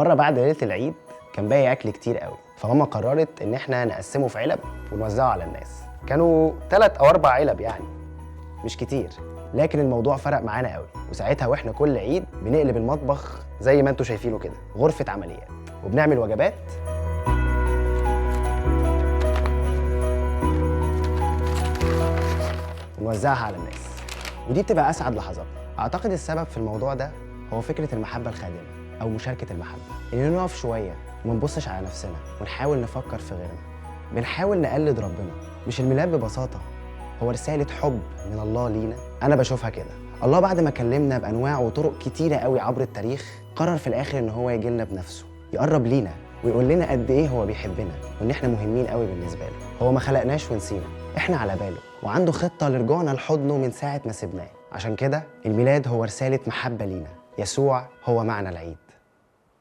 ومره بعد ليله العيد كان باقي اكل كتير قوي، فماما قررت ان احنا نقسمه في علب ونوزعه على الناس. كانوا 3 أو 4 علب يعني، مش كتير، لكن الموضوع فرق معانا قوي. وساعتها واحنا كل عيد بنقلب المطبخ زي ما انتوا شايفينه كده غرفه عمليات، وبنعمل وجبات ونوزعها على الناس، ودي بتبقى اسعد لحظات. اعتقد السبب في الموضوع ده هو فكره المحبه الخادمه او مشاركه المحبه، اننا نقف شويه وما نبصش على نفسنا ونحاول نفكر في غيرنا. بنحاول نقلد ربنا. مش الميلاد ببساطه هو رساله حب من الله لينا؟ انا بشوفها كده. الله بعد ما كلمنا بانواع وطرق كتيره قوي عبر التاريخ، قرر في الاخر ان هو يجي لنا بنفسه، يقرب لينا ويقول لنا قد ايه هو بيحبنا وان احنا مهمين قوي بالنسبه له. هو ما خلقناش ونسينا، احنا على باله وعنده خطه لرجوعنا لحضنه من ساعه ما سبناه. عشان كده الميلاد هو رساله محبه لينا. يسوع هو معنى العيد.